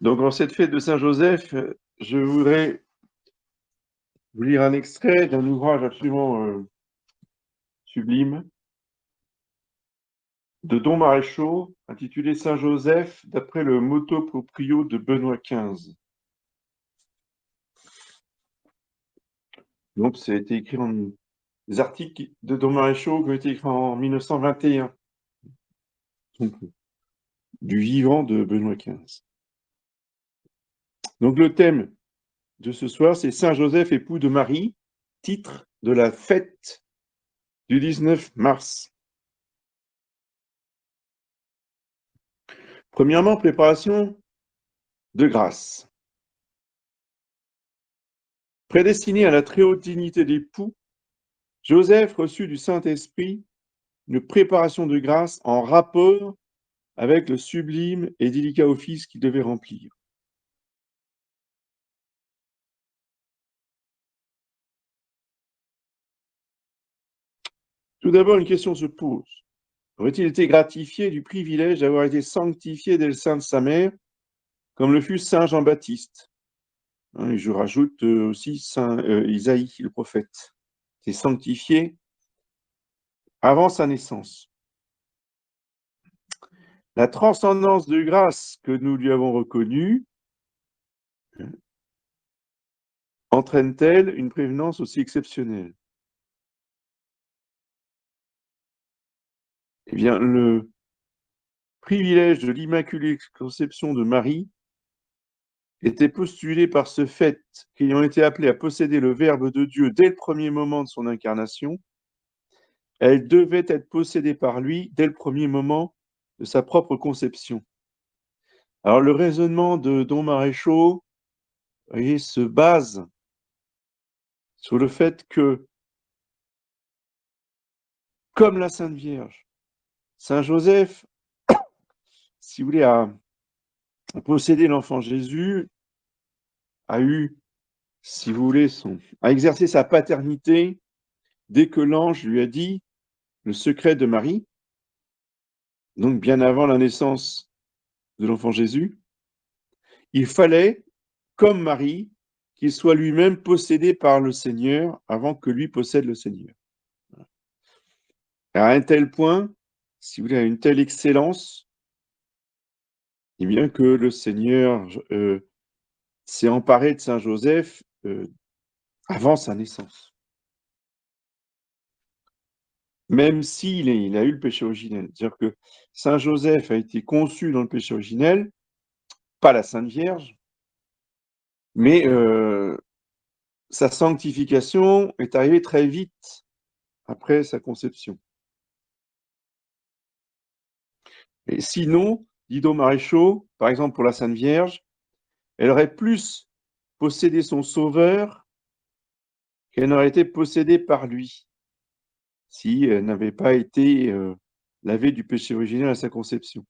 Donc, en cette fête de Saint-Joseph, je voudrais vous lire un extrait d'un ouvrage absolument sublime de Don Maréchaux, intitulé Saint-Joseph, d'après le motu proprio de Benoît XV. Donc, ça a été écrit en des articles de Don Maréchaux qui ont été écrits en 1921, donc, du vivant de Benoît XV. Donc, le thème de ce soir, c'est Saint-Joseph, époux de Marie, titre de la fête du 19 mars. Premièrement, préparation de grâce. Prédestiné à la très haute dignité d'époux, Joseph reçut du Saint-Esprit une préparation de grâce en rapport avec le sublime et délicat office qu'il devait remplir. Tout d'abord, une question se pose. Aurait-il été gratifié du privilège d'avoir été sanctifié dès le sein de sa mère, comme le fut Saint Jean-Baptiste? Et je rajoute aussi Saint Isaïe, le prophète, qui est sanctifié avant sa naissance. La transcendance de grâce que nous lui avons reconnue entraîne-t-elle une prévenance aussi exceptionnelle? Eh bien, le privilège de l'Immaculée Conception de Marie était postulé par ce fait qu'ayant été appelée à posséder le Verbe de Dieu dès le premier moment de son incarnation, elle devait être possédée par lui dès le premier moment de sa propre conception. Alors, le raisonnement de Don Maréchaux, vous voyez, se base sur le fait que, comme la Sainte Vierge, Saint Joseph, si vous voulez, a possédé l'enfant Jésus, a eu, si vous voulez, a exercé sa paternité dès que l'ange lui a dit le secret de Marie, donc bien avant la naissance de l'enfant Jésus. Il fallait, comme Marie, qu'il soit lui-même possédé par le Seigneur avant que lui possède le Seigneur. À un tel point, si vous voulez, à une telle excellence, et bien que le Seigneur s'est emparé de Saint Joseph avant sa naissance. Même s'il a eu le péché originel. C'est-à-dire que Saint Joseph a été conçu dans le péché originel, pas la Sainte Vierge, mais sa sanctification est arrivée très vite après sa conception. Et sinon, dit Don Maréchaux, par exemple pour la Sainte Vierge, elle aurait plus possédé son Sauveur qu'elle n'aurait été possédée par lui, si elle n'avait pas été lavée du péché originel à sa conception.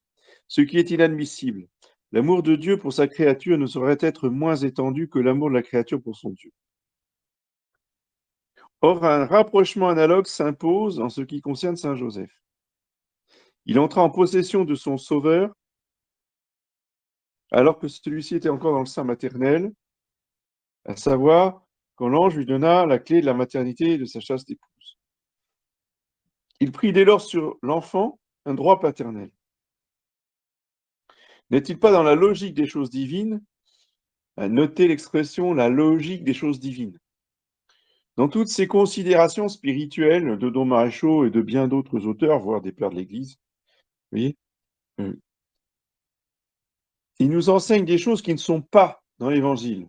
Ce qui est inadmissible. L'amour de Dieu pour sa créature ne saurait être moins étendu que l'amour de la créature pour son Dieu. Or, un rapprochement analogue s'impose en ce qui concerne Saint Joseph. Il entra en possession de son Sauveur alors que celui-ci était encore dans le sein maternel, à savoir quand l'ange lui donna la clé de la maternité de sa chaste épouse. Il prit dès lors sur l'enfant un droit paternel. N'est-il pas dans la logique des choses divines à noter l'expression la logique des choses divines? Dans toutes ces considérations spirituelles de Don Maréchaux et de bien d'autres auteurs, voire des pères de l'Église, vous voyez, ils nous enseignent des choses qui ne sont pas dans l'Évangile.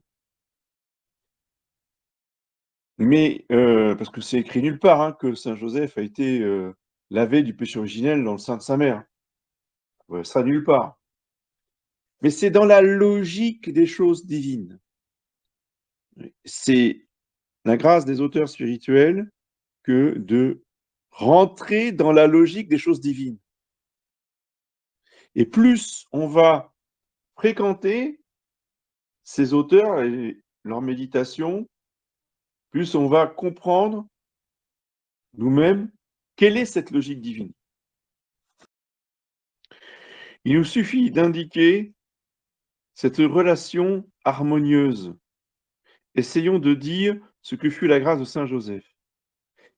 Mais, parce que c'est écrit nulle part hein, que Saint Joseph a été lavé du péché originel dans le sein de sa mère. Ça, nulle part. Mais c'est dans la logique des choses divines. C'est la grâce des auteurs spirituels que de rentrer dans la logique des choses divines. Et plus on va fréquenter ces auteurs et leurs méditations, plus on va comprendre nous-mêmes quelle est cette logique divine. Il nous suffit d'indiquer cette relation harmonieuse. Essayons de dire ce que fut la grâce de saint Joseph.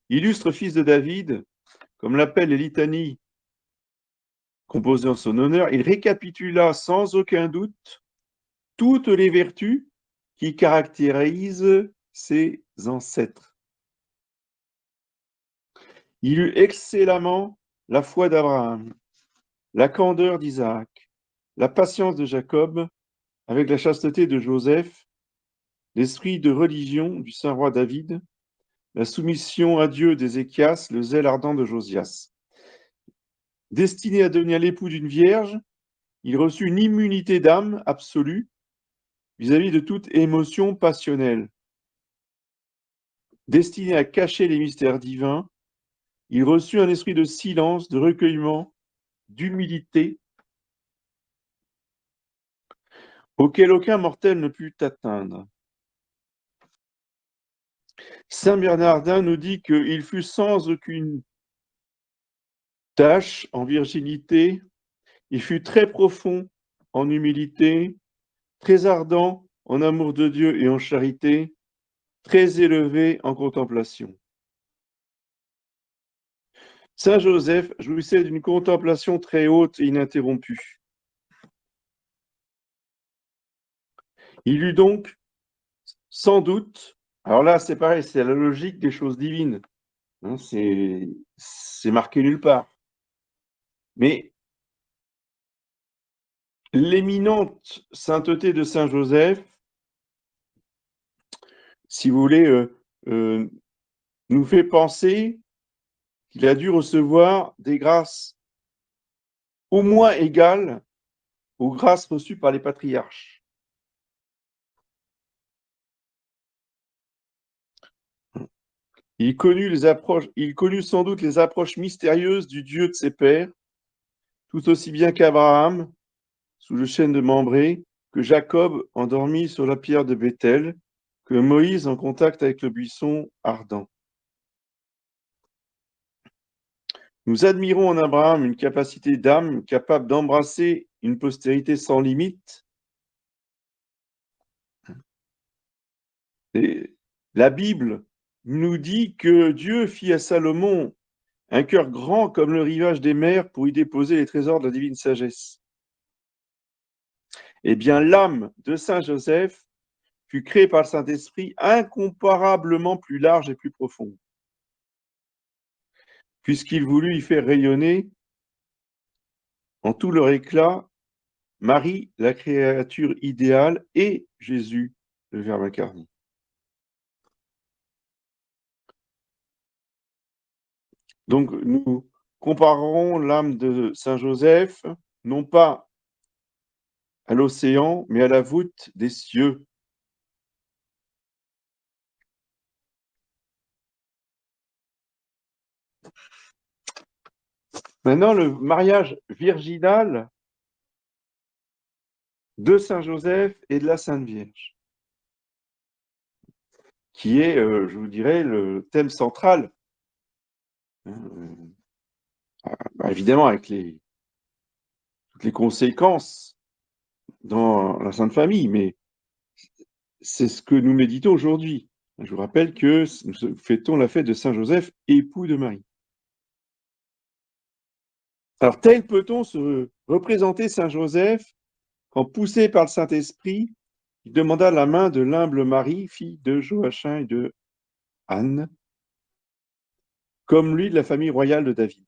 Illustre fils de David, comme l'appellent les litanies composées en son honneur, il récapitula sans aucun doute toutes les vertus qui caractérisent ses ancêtres. Il eut excellemment la foi d'Abraham, la candeur d'Isaac, la patience de Jacob, avec la chasteté de Joseph, l'esprit de religion du saint roi David, la soumission à Dieu d'Ézéchias, le zèle ardent de Josias. Destiné à devenir l'époux d'une vierge, il reçut une immunité d'âme absolue vis-à-vis de toute émotion passionnelle. Destiné à cacher les mystères divins, il reçut un esprit de silence, de recueillement, d'humilité, auquel aucun mortel ne put atteindre. Saint Bernardin nous dit qu'il fut sans aucune tache en virginité, il fut très profond en humilité, très ardent en amour de Dieu et en charité, très élevé en contemplation. Saint Joseph jouissait d'une contemplation très haute et ininterrompue. Il eut donc, sans doute, alors là c'est pareil, c'est la logique des choses divines, hein, c'est marqué nulle part, mais l'éminente sainteté de Saint Joseph, si vous voulez, nous fait penser qu'il a dû recevoir des grâces au moins égales aux grâces reçues par les patriarches. Il connut sans doute les approches mystérieuses du Dieu de ses pères, tout aussi bien qu'Abraham, sous le chêne de Mambré, que Jacob endormi sur la pierre de Béthel, que Moïse en contact avec le buisson ardent. Nous admirons en Abraham une capacité d'âme capable d'embrasser une postérité sans limite. Et la Bible nous dit que Dieu fit à Salomon un cœur grand comme le rivage des mers pour y déposer les trésors de la divine sagesse. Eh bien, l'âme de Saint Joseph fut créée par le Saint-Esprit incomparablement plus large et plus profonde, puisqu'il voulut y faire rayonner en tout leur éclat Marie, la créature idéale, et Jésus, le Verbe incarné. Donc, nous comparerons l'âme de Saint Joseph, non pas à l'océan, mais à la voûte des cieux. Maintenant, le mariage virginal de Saint Joseph et de la Sainte Vierge, qui est, je vous dirais, le thème central, évidemment avec toutes les conséquences dans la Sainte Famille, mais c'est ce que nous méditons aujourd'hui. Je vous rappelle que nous fêtons la fête de Saint Joseph, époux de Marie. Alors, tel peut-on se représenter Saint Joseph quand, poussé par le Saint-Esprit, il demanda la main de l'humble Marie, fille de Joachim et de Anne, comme lui de la famille royale de David.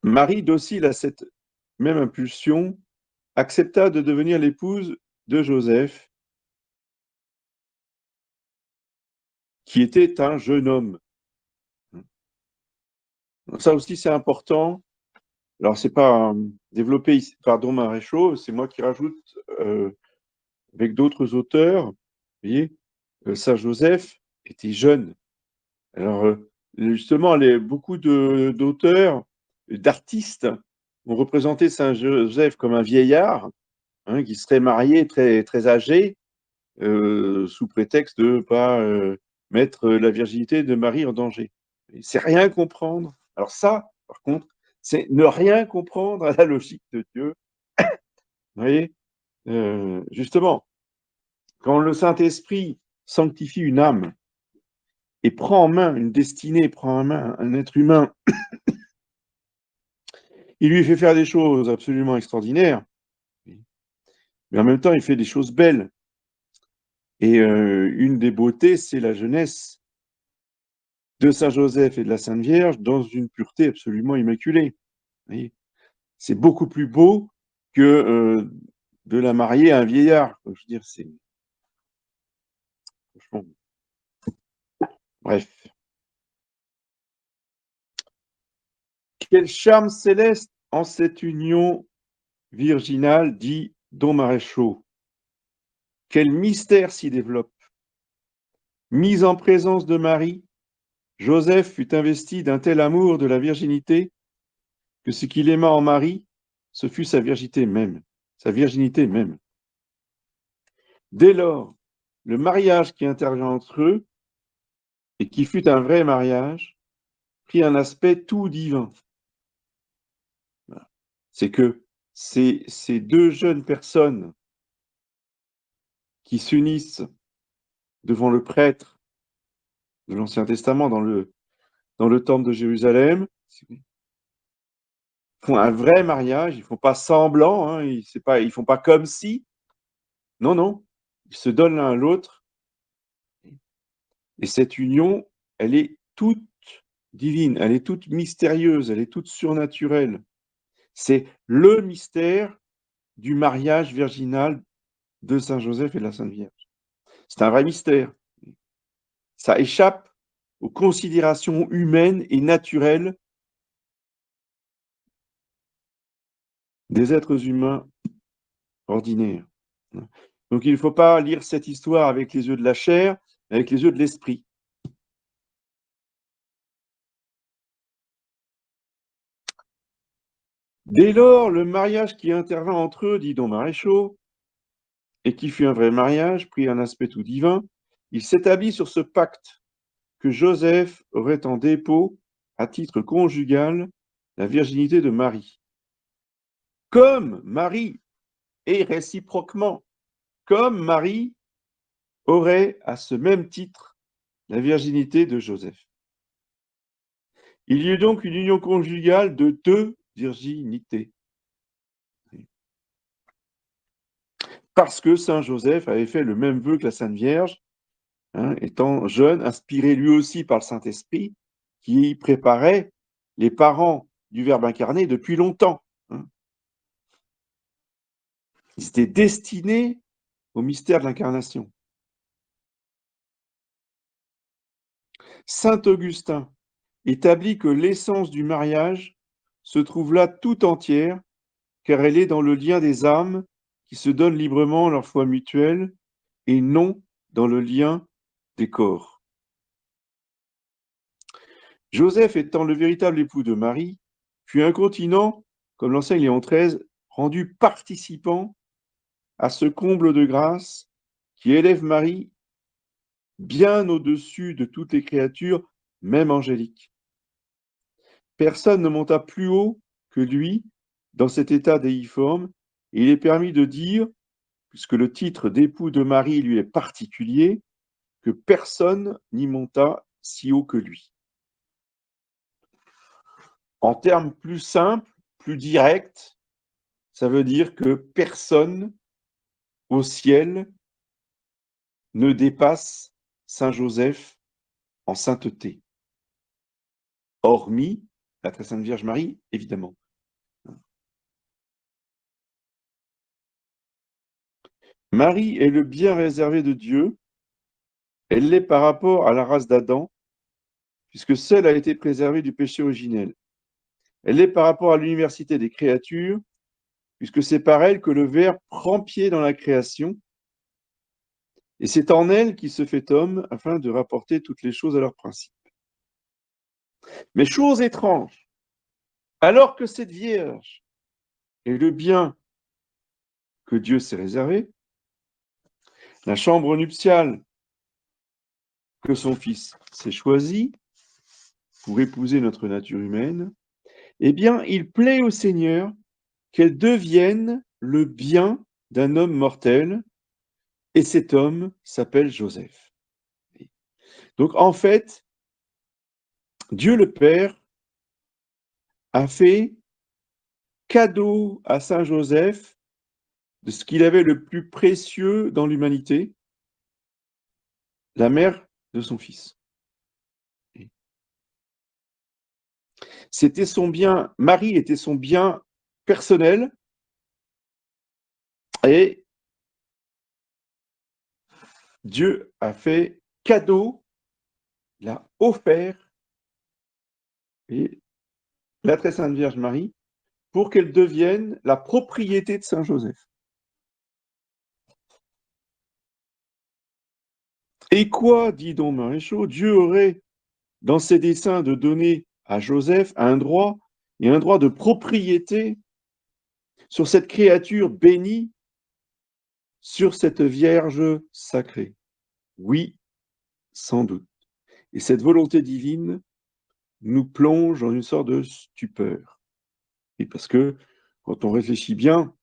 Marie, docile à cette même impulsion, accepta de devenir l'épouse de Joseph, qui était un jeune homme. Ça aussi, c'est important. Alors, c'est pas développé ici par Don Maréchaux, c'est moi qui rajoute avec d'autres auteurs. Vous voyez, Saint Joseph était jeune. Alors, justement, beaucoup d'auteurs, d'artistes ont représenté Saint Joseph comme un vieillard, hein, qui serait marié très, très âgé, sous prétexte de ne pas mettre la virginité de Marie en danger. C'est rien comprendre. Alors ça, par contre, C'est ne rien comprendre à la logique de Dieu. Vous voyez, justement, quand le Saint-Esprit sanctifie une âme et prend en main une destinée, prend en main un être humain, il lui fait faire des choses absolument extraordinaires, mais en même temps, il fait des choses belles. Et une des beautés, c'est la jeunesse de Saint Joseph et de la Sainte Vierge dans une pureté absolument immaculée. Vous voyez, c'est beaucoup plus beau que de la marier à un vieillard. Je veux dire, c'est franchement, bref. Quel charme céleste en cette union virginale, dit Don Maréchaux. Quel mystère s'y développe. Mis en présence de Marie, Joseph fut investi d'un tel amour de la virginité que ce qu'il aima en Marie, ce fut sa virginité même. Sa virginité même. Dès lors, le mariage qui intervient entre eux, et qui fut un vrai mariage, prit un aspect tout divin. C'est que ces deux jeunes personnes qui s'unissent devant le prêtre de l'Ancien Testament dans le temple de Jérusalem, font un vrai mariage, ils ne font pas semblant, hein, ils ne font pas comme si. Non, non, ils se donnent l'un à l'autre. Et cette union, elle est toute divine, elle est toute mystérieuse, elle est toute surnaturelle. C'est le mystère du mariage virginal de Saint Joseph et de la Sainte Vierge. C'est un vrai mystère. Ça échappe aux considérations humaines et naturelles des êtres humains ordinaires. Donc il ne faut pas lire cette histoire avec les yeux de la chair, mais avec les yeux de l'esprit. Dès lors, le mariage qui intervint entre eux, dit Don Maréchaux, et qui fut un vrai mariage, prit un aspect tout divin, il s'établit sur ce pacte que Joseph aurait en dépôt, à titre conjugal, la virginité de Marie. Comme Marie, et réciproquement, comme Marie aurait à ce même titre la virginité de Joseph. Il y eut donc une union conjugale de deux virginités. Parce que Saint Joseph avait fait le même vœu que la Sainte Vierge, hein, étant jeune, inspiré lui aussi par le Saint-Esprit, qui préparait les parents du Verbe incarné depuis longtemps. Hein. Ils étaient destinés au mystère de l'incarnation. Saint Augustin établit que l'essence du mariage se trouve là tout entière, car elle est dans le lien des âmes qui se donnent librement leur foi mutuelle et non dans le lien des corps. Joseph étant le véritable époux de Marie, fut incontinent, comme l'enseigne Léon XIII, rendu participant à ce comble de grâce qui élève Marie bien au-dessus de toutes les créatures, même angéliques. Personne ne monta plus haut que lui dans cet état déiforme, et il est permis de dire, puisque le titre d'époux de Marie lui est particulier, que personne n'y monta si haut que lui. En termes plus simples, plus directs, ça veut dire que personne au ciel ne dépasse Saint Joseph en sainteté, hormis la très sainte Vierge Marie, évidemment. Marie est le bien réservé de Dieu, elle l'est par rapport à la race d'Adam, puisque seule a été préservée du péché originel. Elle l'est par rapport à l'université des créatures, puisque c'est par elle que le Verbe prend pied dans la création, et c'est en elle qu'il se fait homme afin de rapporter toutes les choses à leur principe. Mais chose étrange, alors que cette Vierge est le bien que Dieu s'est réservé, la chambre nuptiale que son Fils s'est choisie pour épouser notre nature humaine, eh bien, il plaît au Seigneur qu'elle devienne le bien d'un homme mortel, et cet homme s'appelle Joseph. Donc, en fait, Dieu le Père a fait cadeau à Saint Joseph de ce qu'il avait le plus précieux dans l'humanité, la mère de son fils. C'était son bien, Marie était son bien personnel, et Dieu a fait cadeau, il a offert et la très sainte Vierge Marie pour qu'elle devienne la propriété de Saint Joseph. Et quoi, dit Don Maréchaux, Dieu aurait dans ses desseins de donner à Joseph un droit de propriété sur cette créature bénie, sur cette Vierge sacrée. Oui, sans doute. Et cette volonté divine nous plonge dans une sorte de stupeur. Et parce que quand on réfléchit bien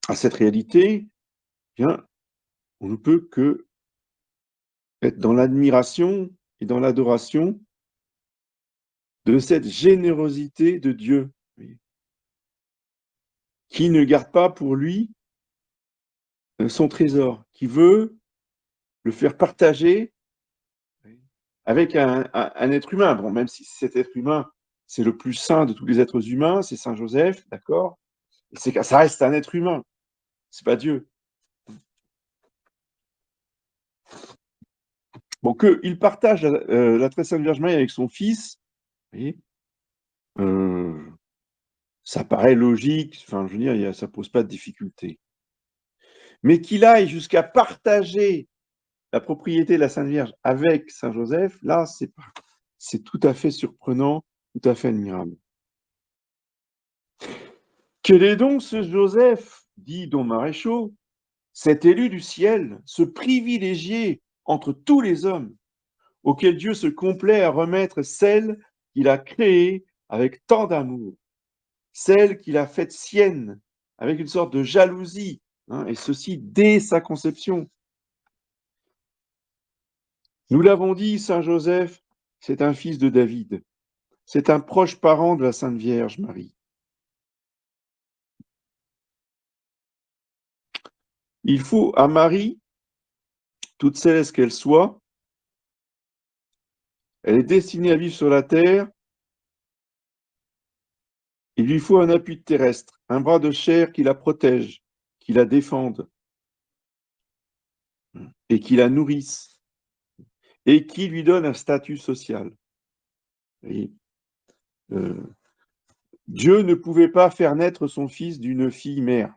à cette réalité, bien, on ne peut que être dans l'admiration et dans l'adoration de cette générosité de Dieu, qui ne garde pas pour lui son trésor, qui veut le faire partager avec un être humain. Bon, même si cet être humain, c'est le plus saint de tous les êtres humains, c'est Saint Joseph, d'accord? Ça reste un être humain, c'est pas Dieu. Bon, qu'il partage la très sainte Vierge Marie avec son fils, vous voyez, ça paraît logique, enfin, je veux dire, ça pose pas de difficulté. Mais qu'il aille jusqu'à partager la propriété de la Sainte Vierge avec Saint Joseph, là, c'est tout à fait surprenant, tout à fait admirable. Quel est donc ce Joseph, dit Don Maréchaux, cet élu du ciel, ce privilégié entre tous les hommes, auquel Dieu se complaît à remettre celle qu'il a créée avec tant d'amour, celle qu'il a faite sienne avec une sorte de jalousie, hein, et ceci dès sa conception. Nous l'avons dit, Saint Joseph, c'est un fils de David, c'est un proche parent de la Sainte Vierge Marie. Il faut à Marie, toute céleste qu'elle soit, elle est destinée à vivre sur la terre, il lui faut un appui terrestre, un bras de chair qui la protège, qui la défende, et qui la nourrisse, et qui lui donne un statut social. Et, Dieu ne pouvait pas faire naître son fils d'une fille-mère.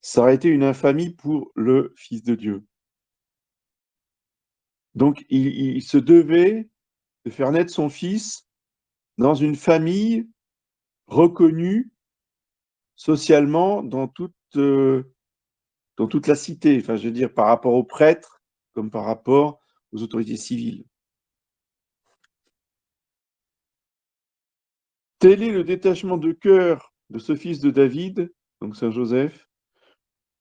Ça aurait été une infamie pour le Fils de Dieu. Donc, il se devait de faire naître son fils dans une famille reconnue socialement dans toute la cité, enfin, je veux dire, par rapport aux prêtres comme par rapport aux autorités civiles. Tel est le détachement de cœur de ce fils de David, donc Saint Joseph,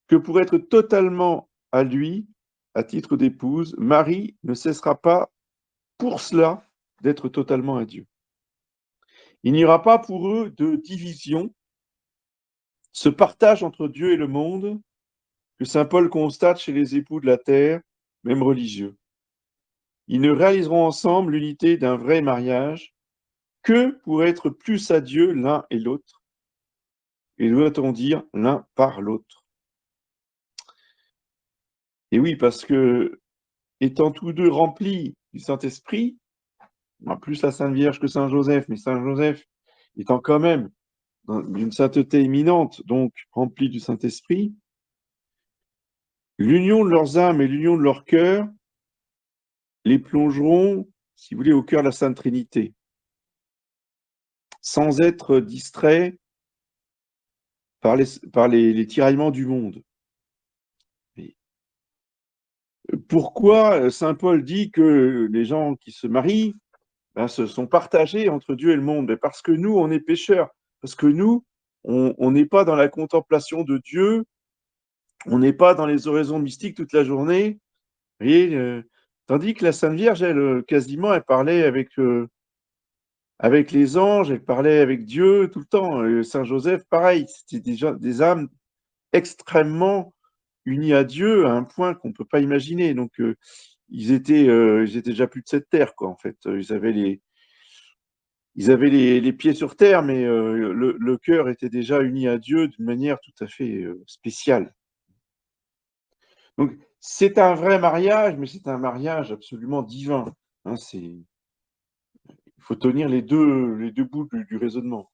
que pour être totalement à lui, à titre d'épouse, Marie ne cessera pas pour cela d'être totalement à Dieu. Il n'y aura pas pour eux de division, ce partage entre Dieu et le monde que saint Paul constate chez les époux de la terre, même religieux. Ils ne réaliseront ensemble l'unité d'un vrai mariage que pour être plus à Dieu l'un et l'autre, et doit-on dire l'un par l'autre. Et oui, parce que, étant tous deux remplis du Saint-Esprit, plus la Sainte Vierge que Saint Joseph, mais Saint Joseph étant quand même d'une sainteté éminente, donc rempli du Saint-Esprit, l'union de leurs âmes et l'union de leur cœur les plongeront, si vous voulez, au cœur de la Sainte Trinité, sans être distraits par les tiraillements du monde. Pourquoi saint Paul dit que les gens qui se marient se sont partagés entre Dieu et le monde. Mais parce que nous, on est pécheurs, parce que nous, on n'est pas dans la contemplation de Dieu, on n'est pas dans les oraisons mystiques toute la journée. Vous voyez, tandis que la Sainte Vierge, elle, quasiment, elle parlait avec les anges, elle parlait avec Dieu tout le temps. Saint Joseph, pareil, c'était déjà des âmes extrêmement unies à Dieu à un point qu'on ne peut pas imaginer. Donc, ils étaient déjà plus de cette terre, quoi, en fait. Ils avaient les pieds sur terre, mais le cœur était déjà uni à Dieu d'une manière tout à fait spéciale. Donc, c'est un vrai mariage, mais c'est un mariage absolument divin. Hein, il faut tenir les deux bouts du raisonnement.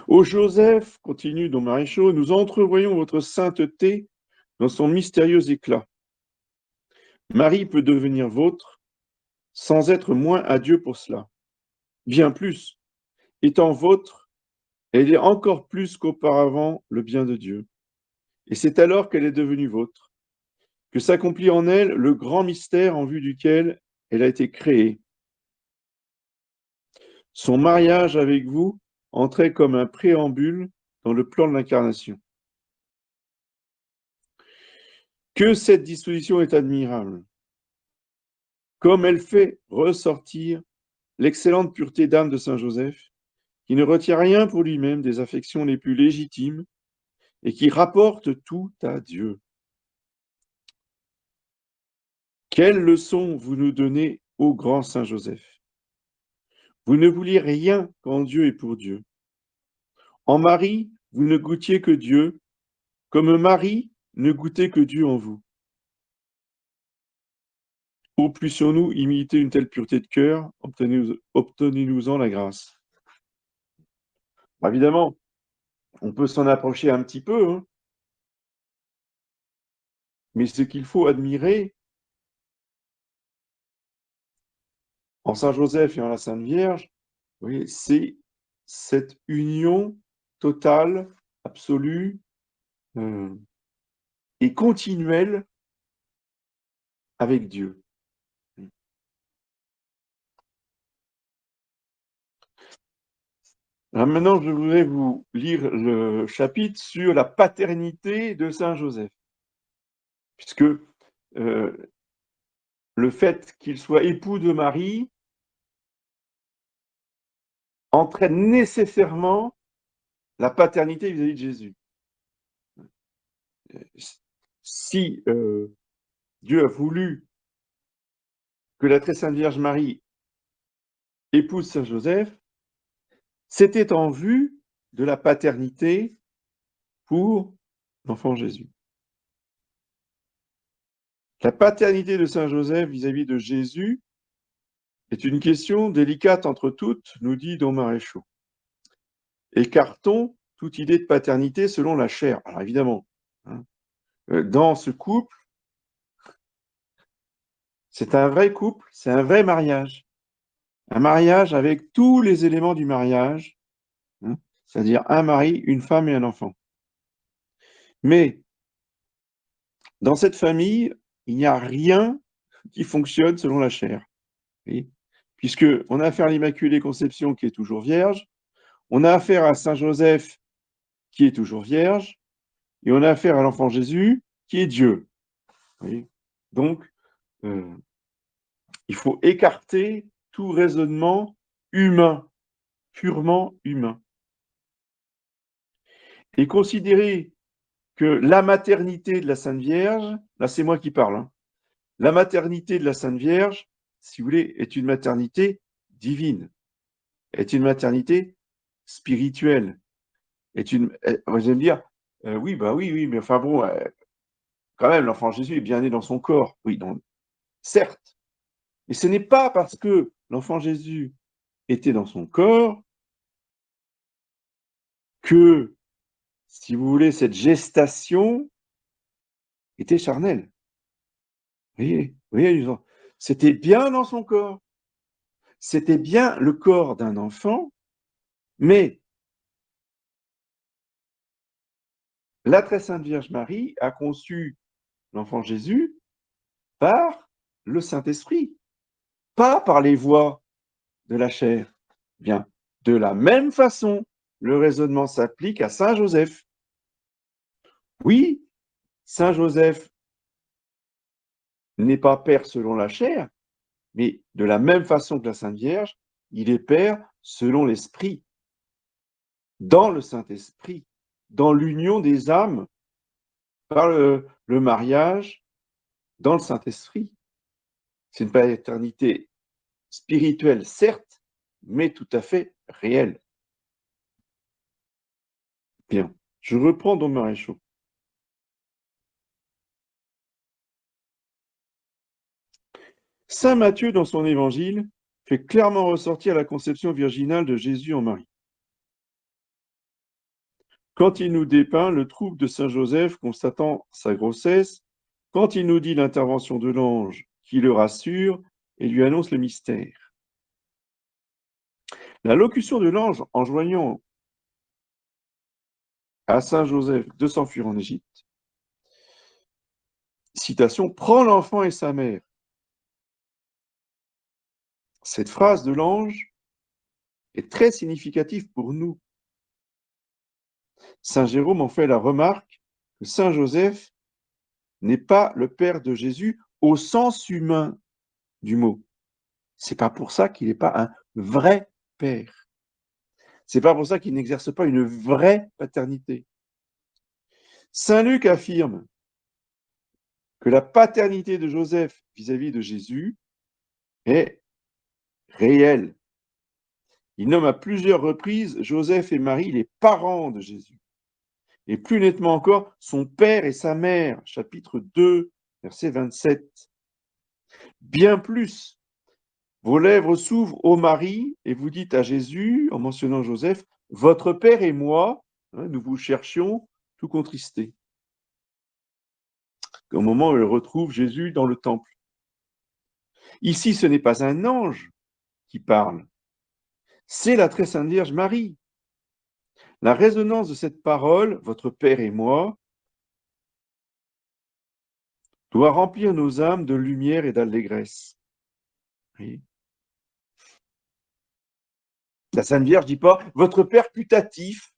Ô Joseph, continue Don Maréchaux, nous entrevoyons votre sainteté dans son mystérieux éclat. Marie peut devenir vôtre sans être moins à Dieu pour cela. Bien plus, étant vôtre, elle est encore plus qu'auparavant le bien de Dieu. Et c'est alors qu'elle est devenue vôtre, que s'accomplit en elle le grand mystère en vue duquel elle a été créée. Son mariage avec vous entrait comme un préambule dans le plan de l'incarnation. Que cette disposition est admirable, comme elle fait ressortir l'excellente pureté d'âme de saint Joseph, qui ne retient rien pour lui-même des affections les plus légitimes et qui rapporte tout à Dieu. Quelle leçon vous nous donnez, ô grand saint Joseph! Vous ne vouliez rien qu'en Dieu et pour Dieu. En Marie, vous ne goûtiez que Dieu, comme Marie ne goûtait que Dieu en vous. Où puissions-nous imiter une telle pureté de cœur? Obtenez-nous-en la grâce. Évidemment, on peut s'en approcher un petit peu, hein, mais ce qu'il faut admirer en Saint Joseph et en la Sainte Vierge, vous voyez, c'est cette union totale, absolue et continuelle avec Dieu. Alors maintenant, je voudrais vous lire le chapitre sur la paternité de Saint Joseph, puisque le fait qu'il soit époux de Marie entraîne nécessairement la paternité vis-à-vis de Jésus. Si Dieu a voulu que la très sainte Vierge Marie épouse Saint Joseph, c'était en vue de la paternité pour l'enfant Jésus. La paternité de Saint Joseph vis-à-vis de Jésus est une question délicate entre toutes, nous dit Don Maréchaux. Écartons toute idée de paternité selon la chair. Alors évidemment, hein, dans ce couple, c'est un vrai couple, c'est un vrai mariage. Un mariage avec tous les éléments du mariage, hein, c'est-à-dire un mari, une femme et un enfant. Mais dans cette famille, il n'y a rien qui fonctionne selon la chair. Oui. Puisqu'on a affaire à l'Immaculée Conception qui est toujours vierge, on a affaire à Saint Joseph qui est toujours vierge, et on a affaire à l'enfant Jésus qui est Dieu. Oui. Donc, il faut écarter tout raisonnement humain, purement humain, et considérer que la maternité de la Sainte Vierge, là c'est moi qui parle, hein, la maternité de la Sainte Vierge, si vous voulez, est une maternité divine, est une maternité spirituelle, vous allez me dire, oui, bah oui, mais enfin bon, quand même, l'enfant Jésus est bien né dans son corps, oui, donc, certes, mais ce n'est pas parce que l'enfant Jésus était dans son corps que, si vous voulez, cette gestation était charnelle. Vous voyez, c'était bien dans son corps. C'était bien le corps d'un enfant, mais La très sainte Vierge Marie a conçu l'enfant Jésus par le Saint-Esprit, pas par les voies de la chair. Bien, de la même façon, le raisonnement s'applique à Saint Joseph. Oui, Saint Joseph n'est pas père selon la chair, mais de la même façon que la Sainte Vierge, il est père selon l'Esprit, dans le Saint-Esprit, dans l'union des âmes, par le mariage, dans le Saint-Esprit. C'est une paternité spirituelle, certes, mais tout à fait réelle. Bien, je reprends Don Maréchaux. Saint Matthieu, dans son évangile, fait clairement ressortir la conception virginale de Jésus en Marie. Quand il nous dépeint le trouble de Saint Joseph constatant sa grossesse, quand il nous dit l'intervention de l'ange qui le rassure et lui annonce le mystère. La locution de l'ange enjoignant à Saint Joseph de s'enfuir en Égypte, citation, prends l'enfant et sa mère. Cette phrase de l'ange est très significative pour nous. Saint Jérôme en fait la remarque que Saint Joseph n'est pas le père de Jésus au sens humain du mot. C'est pas pour ça qu'il n'est pas un vrai père. C'est pas pour ça qu'il n'exerce pas une vraie paternité. Saint Luc affirme que la paternité de Joseph vis-à-vis de Jésus est réelle. Il nomme à plusieurs reprises Joseph et Marie les parents de Jésus. Et plus nettement encore, son père et sa mère, chapitre 2, verset 27. Bien plus, vos lèvres s'ouvrent ô Marie et vous dites à Jésus, en mentionnant Joseph, votre père et moi, nous vous cherchions tout contristés. Au moment où elle retrouve Jésus dans le temple. Ici, ce n'est pas un ange qui parle, c'est la très sainte Vierge Marie. La résonance de cette parole, votre père et moi, doit remplir nos âmes de lumière et d'allégresse. Oui. La Sainte Vierge ne dit pas votre père putatif,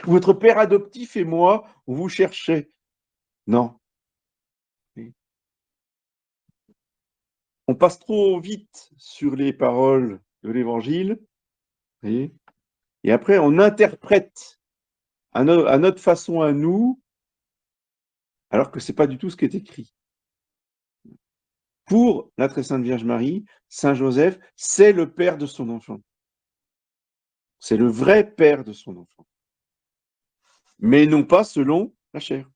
votre père adoptif et moi, on vous cherchait. Non. Oui. On passe trop vite sur les paroles de l'Évangile, oui, et après on interprète à notre façon à nous, alors que ce n'est pas du tout ce qui est écrit. Pour la très sainte Vierge Marie, Saint Joseph, c'est le père de son enfant. C'est le vrai père de son enfant. Mais non pas selon la chair.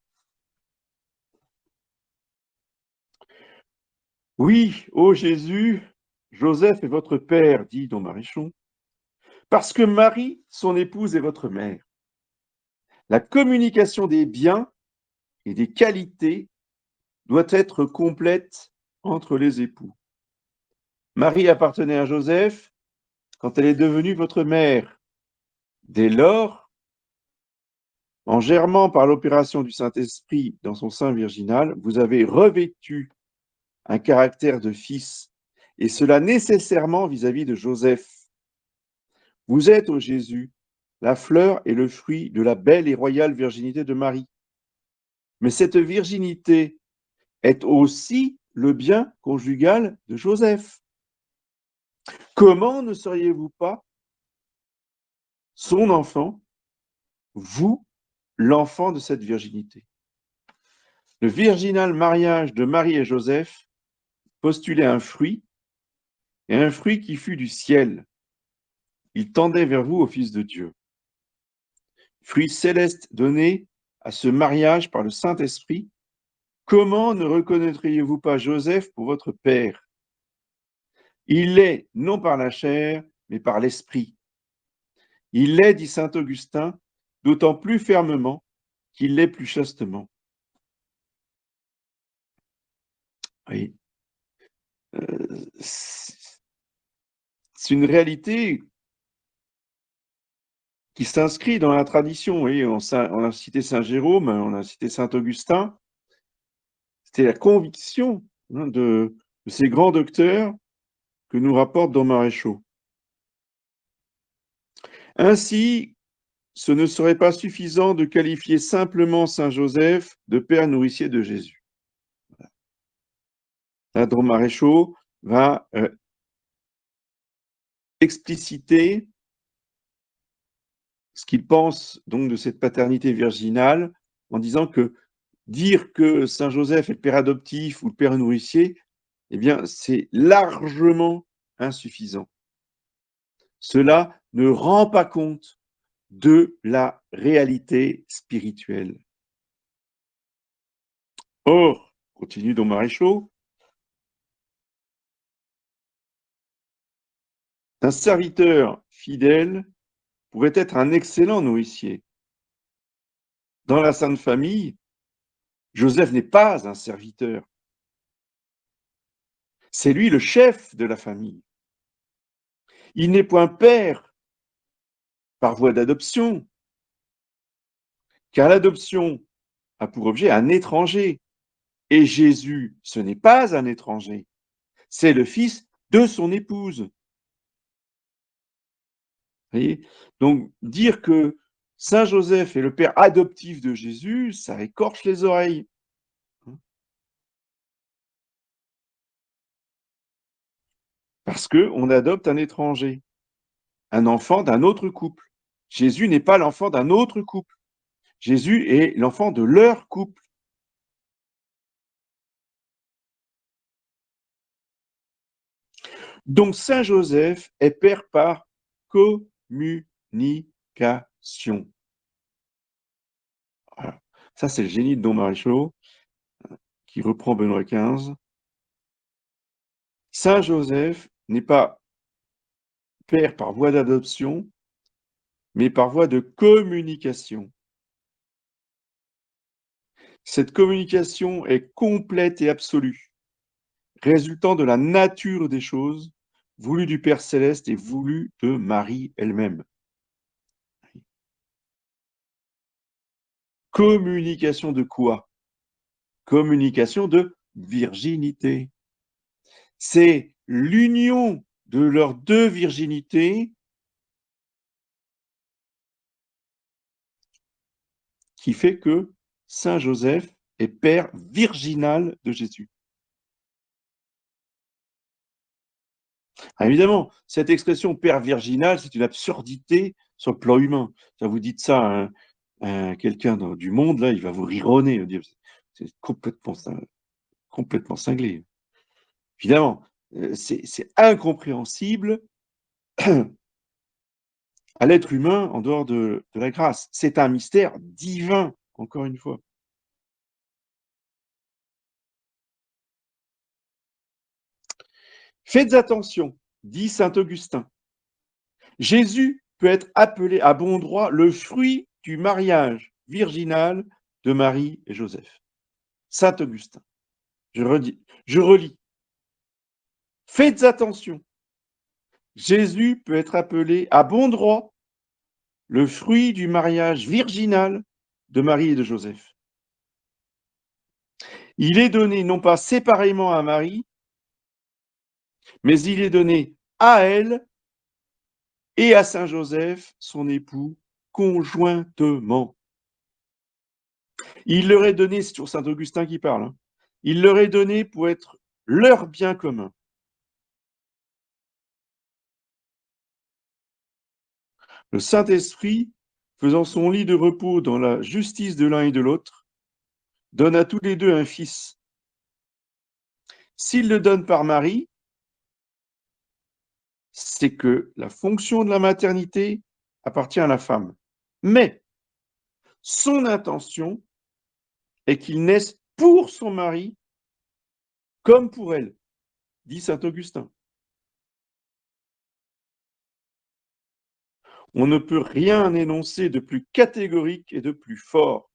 Oui, ô Jésus, Joseph est votre père, dit Don Maréchaux, parce que Marie, son épouse, est votre mère. La communication des biens et des qualités doit être complète entre les époux. Marie appartenait à Joseph quand elle est devenue votre mère. Dès lors, en germant par l'opération du Saint-Esprit dans son sein virginal, vous avez revêtu un caractère de fils, et cela nécessairement vis-à-vis de Joseph. Vous êtes, ô Jésus, la fleur et le fruit de la belle et royale virginité de Marie. Mais cette virginité est aussi le bien conjugal de Joseph. Comment ne seriez-vous pas son enfant, vous, l'enfant de cette virginité? Le virginal mariage de Marie et Joseph postulait un fruit, et un fruit qui fut du ciel. Il tendait vers vous au Fils de Dieu. Fruit céleste donné à ce mariage par le Saint-Esprit, comment ne reconnaîtriez-vous pas Joseph pour votre père? Il l'est non par la chair, mais par l'Esprit. Il l'est, dit saint Augustin, d'autant plus fermement qu'il l'est plus chastement. Oui. C'est une réalité qui s'inscrit dans la tradition. Vous voyez, on a cité Saint Jérôme, on a cité Saint Augustin. C'était la conviction de ces grands docteurs que nous rapporte Don Maréchaux. Ainsi, ce ne serait pas suffisant de qualifier simplement Saint Joseph de père nourricier de Jésus. Là, Don Maréchaux va expliciter ce qu'il pense donc de cette paternité virginale en disant que dire que Saint Joseph est le père adoptif ou le père nourricier, eh bien, c'est largement insuffisant. Cela ne rend pas compte de la réalité spirituelle. Or, continue Don Maréchaux, un serviteur fidèle pourrait être un excellent nourricier. Dans la Sainte Famille, Joseph n'est pas un serviteur. C'est lui le chef de la famille. Il n'est point père par voie d'adoption, car l'adoption a pour objet un étranger. Et Jésus, ce n'est pas un étranger, c'est le fils de son épouse. Vous voyez ? Donc, dire que Saint Joseph est le père adoptif de Jésus, ça écorche les oreilles. Parce qu'on adopte un étranger, un enfant d'un autre couple. Jésus n'est pas l'enfant d'un autre couple. Jésus est l'enfant de leur couple. Donc Saint Joseph est père par communication. Voilà. Ça, c'est le génie de Don Maréchaux qui reprend Benoît XV. Saint Joseph n'est pas père par voie d'adoption, mais par voie de communication. Cette communication est complète et absolue, résultant de la nature des choses, voulue du Père Céleste et voulue de Marie elle-même. Communication de quoi? Communication de virginité. C'est l'union de leurs deux virginités qui fait que Saint Joseph est père virginal de Jésus. Ah, évidemment, cette expression père virginal, c'est une absurdité sur le plan humain. Ça, vous dites ça à quelqu'un du monde, là, il va vous rironner, il va dire, c'est complètement cinglé. Évidemment, c'est incompréhensible à l'être humain en dehors de la grâce. C'est un mystère divin, encore une fois. Faites attention, dit saint Augustin. Jésus peut être appelé à bon droit le fruit du mariage virginal de Marie et Joseph. Saint Augustin. Je relis. Faites attention. Jésus peut être appelé à bon droit le fruit du mariage virginal de Marie et de Joseph. Il est donné non pas séparément à Marie, mais il est donné à elle et à Saint Joseph, son époux, conjointement. Il leur est donné, c'est toujours saint Augustin qui parle, hein, il leur est donné pour être leur bien commun. Le Saint-Esprit, faisant son lit de repos dans la justice de l'un et de l'autre, donne à tous les deux un fils. S'il le donne par Marie, c'est que la fonction de la maternité appartient à la femme. Mais son intention est qu'il naisse pour son mari comme pour elle, dit saint Augustin. On ne peut rien énoncer de plus catégorique et de plus fort.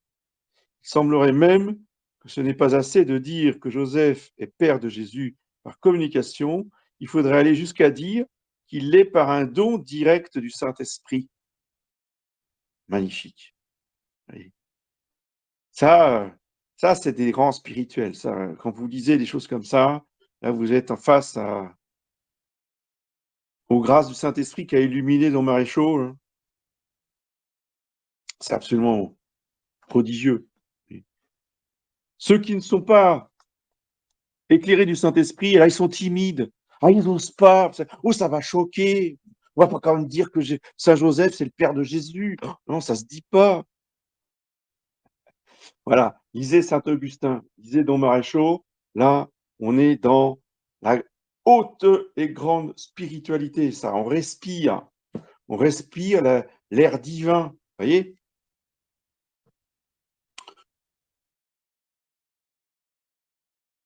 Il semblerait même que ce n'est pas assez de dire que Joseph est père de Jésus par communication, il faudrait aller jusqu'à dire qu'il l'est par un don direct du Saint-Esprit. magnifique. Oui. Ça, c'est des grands spirituels. Ça, quand vous lisez des choses comme ça, là, vous êtes en face aux grâces du Saint-Esprit qui a illuminé Don Maréchaux. Hein. C'est absolument prodigieux. Oui. Ceux qui ne sont pas éclairés du Saint-Esprit, là, ils sont timides. Ah, ils n'osent pas. Oh, ça va choquer. On va pas quand même dire que Saint Joseph, c'est le père de Jésus. Oh, non, ça se dit pas. Voilà. Lisez Saint Augustin, lisez Don Maréchaux. Là, on est dans la haute et grande spiritualité. Ça, on respire. On respire l'air divin. Vous voyez?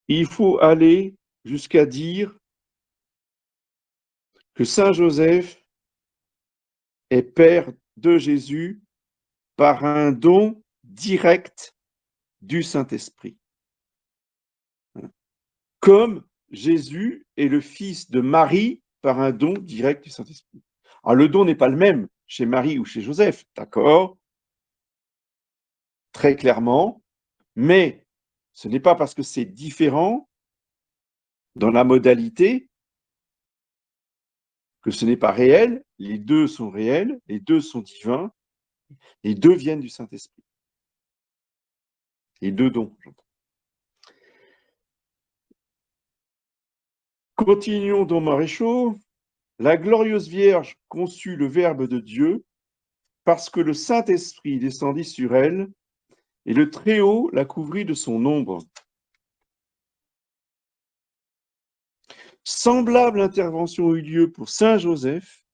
Il faut aller jusqu'à dire que Saint Joseph est père de Jésus par un don direct du Saint-Esprit. Comme Jésus est le fils de Marie par un don direct du Saint-Esprit. Alors, le don n'est pas le même chez Marie ou chez Joseph, d'accord? Très clairement, mais ce n'est pas parce que c'est différent dans la modalité que ce n'est pas réel. Les deux sont réels, les deux sont divins, les deux viennent du Saint-Esprit. Les deux dons. Continuons dans Maréchaux. La glorieuse Vierge conçut le Verbe de Dieu parce que le Saint-Esprit descendit sur elle et le Très-Haut la couvrit de son ombre. Semblable intervention eut lieu pour Saint Joseph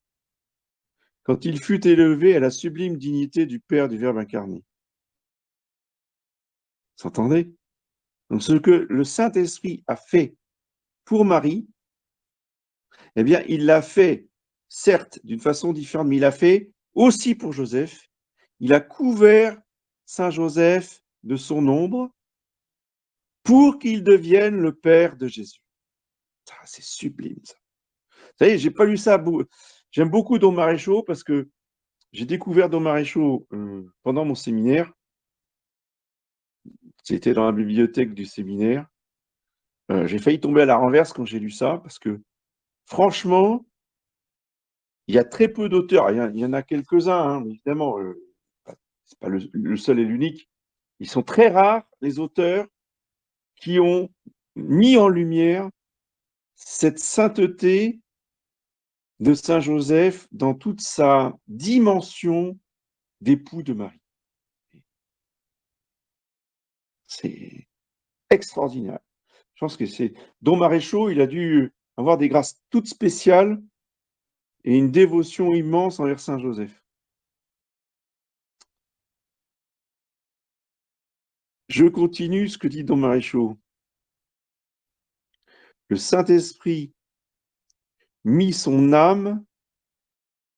quand il fut élevé à la sublime dignité du Père du Verbe incarné. Vous entendez? Donc ce que le Saint-Esprit a fait pour Marie, eh bien, il l'a fait, certes, d'une façon différente, mais il l'a fait aussi pour Joseph. Il a couvert Saint Joseph de son ombre pour qu'il devienne le Père de Jésus. Ah, c'est sublime, ça. Vous savez, j'ai pas lu ça. J'aime beaucoup Don Maréchaux parce que j'ai découvert Don Maréchaux pendant mon séminaire. C'était dans la bibliothèque du séminaire. J'ai failli tomber à la renverse quand j'ai lu ça parce que, franchement, il y a très peu d'auteurs. Il y en a quelques-uns, hein, évidemment. C'est pas le seul et l'unique. Ils sont très rares, les auteurs qui ont mis en lumière cette sainteté de Saint Joseph dans toute sa dimension d'époux de Marie. C'est extraordinaire. Je pense que c'est Don Maréchaux, il a dû avoir des grâces toutes spéciales et une dévotion immense envers Saint Joseph. Je continue ce que dit Don Maréchaux. Le Saint-Esprit mit son âme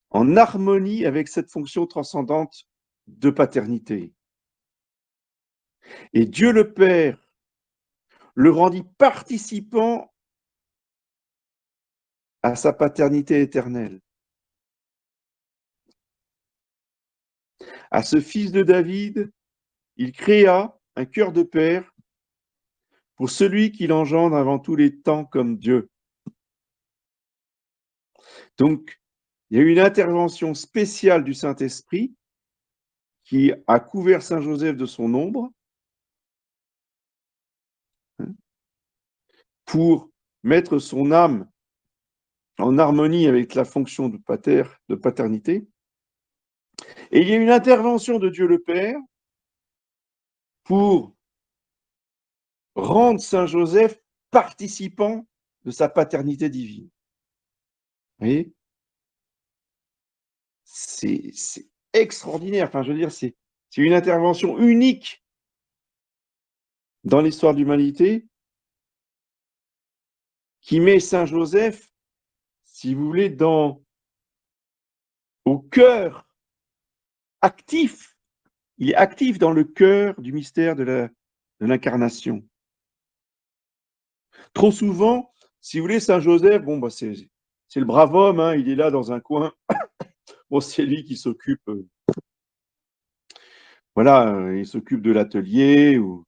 en harmonie avec cette fonction transcendante de paternité. Et Dieu le Père le rendit participant à sa paternité éternelle. À ce fils de David, il créa un cœur de père pour celui qui l'engendre avant tous les temps comme Dieu. Donc, il y a eu une intervention spéciale du Saint-Esprit qui a couvert Saint Joseph de son ombre pour mettre son âme en harmonie avec la fonction de paternité. Et il y a une intervention de Dieu le Père pour rendre Saint Joseph participant de sa paternité divine. Vous voyez? C'est extraordinaire. Enfin, je veux dire, c'est une intervention unique dans l'histoire de l'humanité qui met Saint Joseph, si vous voulez, au cœur actif. Il est actif dans le cœur du mystère de l'incarnation. Trop souvent, si vous voulez, Saint Joseph, bon, bah, c'est le brave homme, hein, il est là dans un coin. Bon, c'est lui qui s'occupe voilà, il s'occupe de l'atelier ou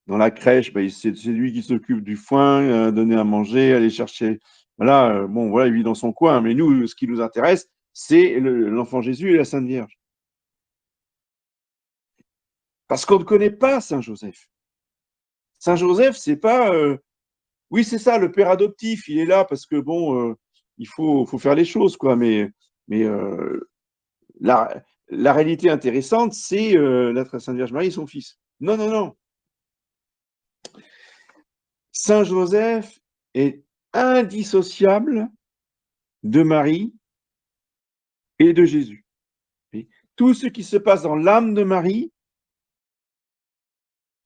dans la crèche, bah, c'est lui qui s'occupe du foin, donner à manger, aller chercher. Voilà, bon, voilà, il vit dans son coin. Mais nous, ce qui nous intéresse, c'est l'enfant Jésus et la Sainte Vierge. Parce qu'on ne connaît pas Saint Joseph. Saint Joseph, c'est pas. Oui, c'est ça, le père adoptif, il est là parce que bon, il faut faire les choses, quoi. Mais la, la réalité intéressante, c'est la Sainte Vierge Marie et son fils. Non, non, non. Saint Joseph est indissociable de Marie et de Jésus. Et tout ce qui se passe dans l'âme de Marie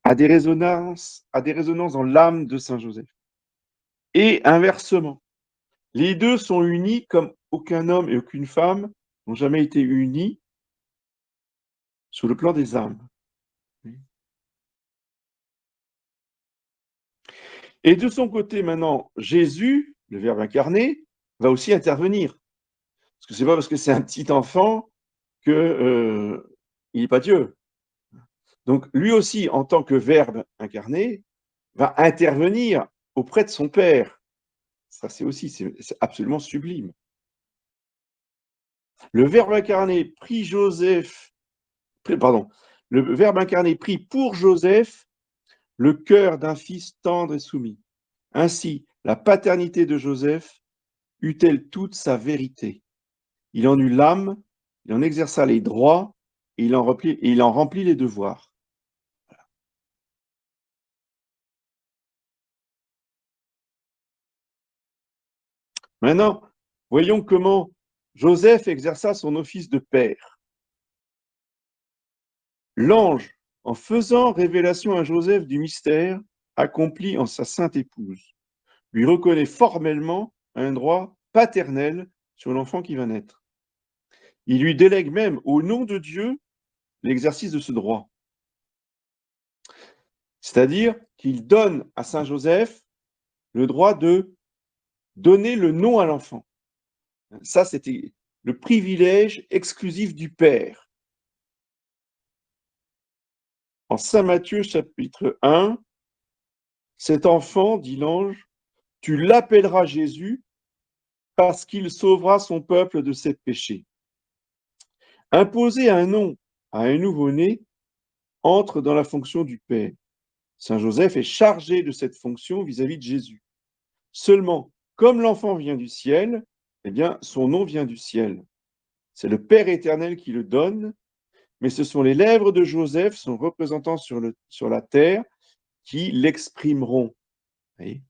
a des résonances dans l'âme de Saint Joseph. Et inversement, les deux sont unis comme aucun homme et aucune femme n'ont jamais été unis sur le plan des âmes. Et de son côté, maintenant, Jésus, le Verbe incarné, va aussi intervenir. Parce que c'est pas parce que c'est un petit enfant que il n'est pas Dieu. Donc lui aussi, en tant que Verbe incarné, va intervenir auprès de son Père. Ça, c'est absolument sublime. Le Verbe incarné prit Joseph, pardon, le Verbe incarné prit pour Joseph le cœur d'un fils tendre et soumis. Ainsi, la paternité de Joseph eut-elle toute sa vérité. Il en eut l'âme, il en exerça les droits, et il en remplit les devoirs. Maintenant, voyons comment Joseph exerça son office de père. L'ange, en faisant révélation à Joseph du mystère accompli en sa sainte épouse, lui reconnaît formellement un droit paternel sur l'enfant qui va naître. Il lui délègue même, au nom de Dieu, l'exercice de ce droit. C'est-à-dire qu'il donne à Saint Joseph le droit de donner le nom à l'enfant. Ça, c'était le privilège exclusif du Père. En Saint Matthieu, chapitre 1, cet enfant, dit l'ange, tu l'appelleras Jésus parce qu'il sauvera son peuple de ses péchés. Imposer un nom à un nouveau-né entre dans la fonction du Père. Saint Joseph est chargé de cette fonction vis-à-vis de Jésus. Seulement, comme l'enfant vient du ciel, eh bien, son nom vient du ciel. C'est le Père éternel qui le donne, mais ce sont les lèvres de Joseph, son représentant sur la terre, qui l'exprimeront. Voyez.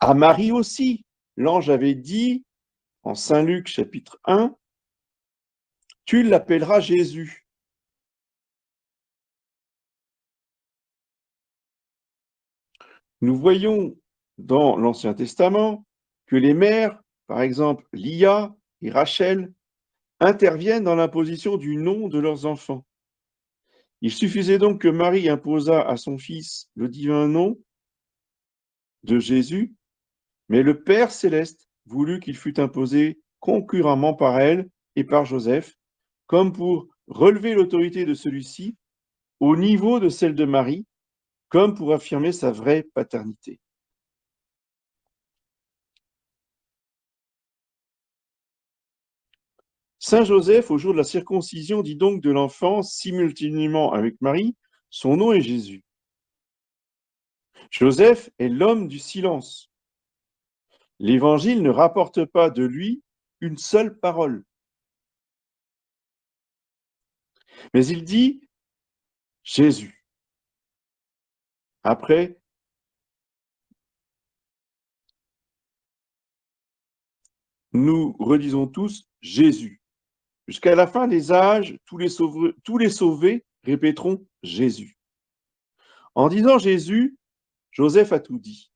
À Marie aussi, l'ange avait dit, en Saint Luc chapitre 1, tu l'appelleras Jésus. Nous voyons dans l'Ancien Testament que les mères, par exemple Lia et Rachel, interviennent dans l'imposition du nom de leurs enfants. Il suffisait donc que Marie imposât à son fils le divin nom de Jésus, mais le Père céleste voulut qu'il fût imposé concurremment par elle et par Joseph, comme pour relever l'autorité de celui-ci au niveau de celle de Marie, comme pour affirmer sa vraie paternité. Saint Joseph, au jour de la circoncision, dit donc de l'enfant, simultanément avec Marie, son nom est Jésus. Joseph est l'homme du silence. L'Évangile ne rapporte pas de lui une seule parole. Mais il dit Jésus. Après, nous redisons tous Jésus. Jusqu'à la fin des âges, tous les sauvés répéteront Jésus. En disant Jésus, Joseph a tout dit.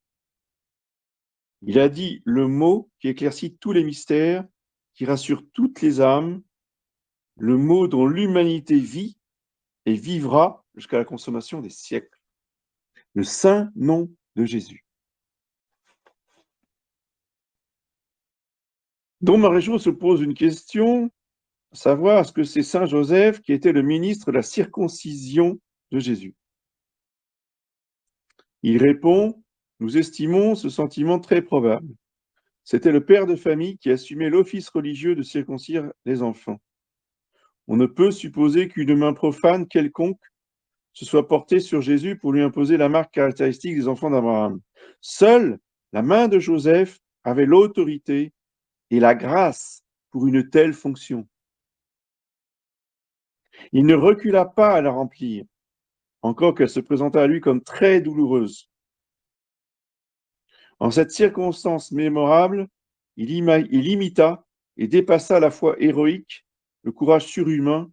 Il a dit le mot qui éclaircit tous les mystères, qui rassure toutes les âmes, le mot dont l'humanité vit et vivra jusqu'à la consommation des siècles. Le saint nom de Jésus. Donc Marie-Jo se pose une question, savoir est-ce que c'est Saint Joseph qui était le ministre de la circoncision de Jésus. Il répond, nous estimons ce sentiment très probable. C'était le père de famille qui assumait l'office religieux de circoncire les enfants. On ne peut supposer qu'une main profane quelconque se soit portée sur Jésus pour lui imposer la marque caractéristique des enfants d'Abraham. Seule la main de Joseph avait l'autorité et la grâce pour une telle fonction. Il ne recula pas à la remplir, encore qu'elle se présenta à lui comme très douloureuse. En cette circonstance mémorable, il imita et dépassa la foi héroïque, le courage surhumain,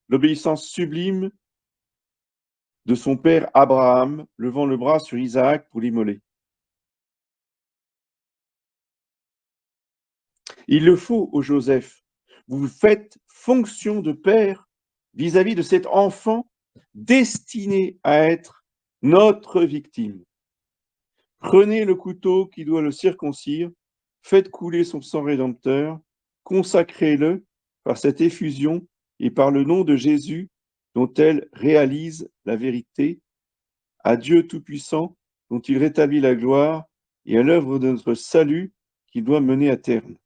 l'obéissance sublime de son père Abraham, levant le bras sur Isaac pour l'immoler. Il le faut au Joseph. Vous faites fonction de père vis-à-vis de cet enfant destiné à être notre victime. Prenez le couteau qui doit le circoncire, faites couler son sang rédempteur, consacrez-le par cette effusion et par le nom de Jésus dont elle réalise la vérité, à Dieu Tout-Puissant dont il rétablit la gloire et à l'œuvre de notre salut qu'il doit mener à terme.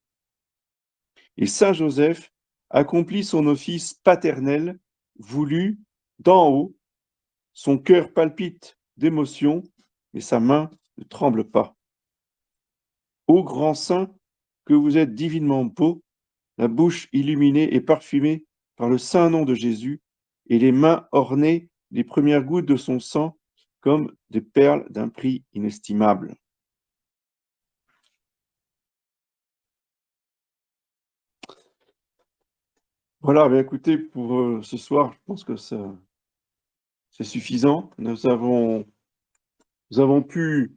Et Saint Joseph accomplit son office paternel, voulu d'en haut. Son cœur palpite d'émotion, mais sa main ne tremble pas. Ô grand saint, que vous êtes divinement beau, la bouche illuminée et parfumée par le saint nom de Jésus, et les mains ornées des premières gouttes de son sang, comme des perles d'un prix inestimable. Voilà, bien écoutez, pour ce soir, je pense que c'est suffisant. Nous avons pu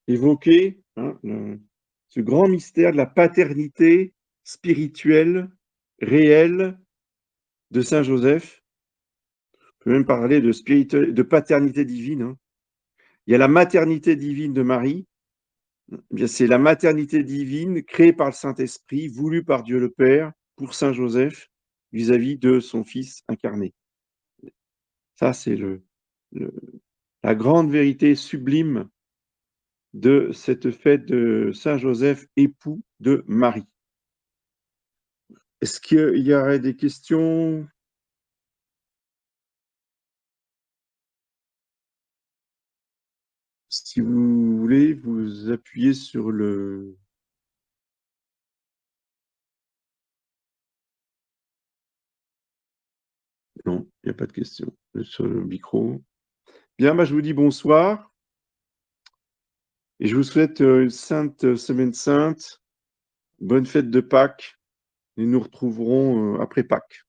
évoquer ce grand mystère de la paternité spirituelle, réelle de Saint Joseph. On peut même parler de paternité divine. Hein. Il y a la maternité divine de Marie. Eh bien, c'est la maternité divine créée par le Saint-Esprit, voulue par Dieu le Père pour Saint Joseph vis-à-vis de son Fils incarné. Ça, c'est la grande vérité sublime de cette fête de Saint Joseph, époux de Marie. Est-ce qu'il y aurait des questions? Si vous voulez, vous appuyez sur le... Non, il n'y a pas de question. Sur le micro. Bien, je vous dis bonsoir et je vous souhaite une sainte semaine sainte, bonne fête de Pâques et nous retrouverons après Pâques.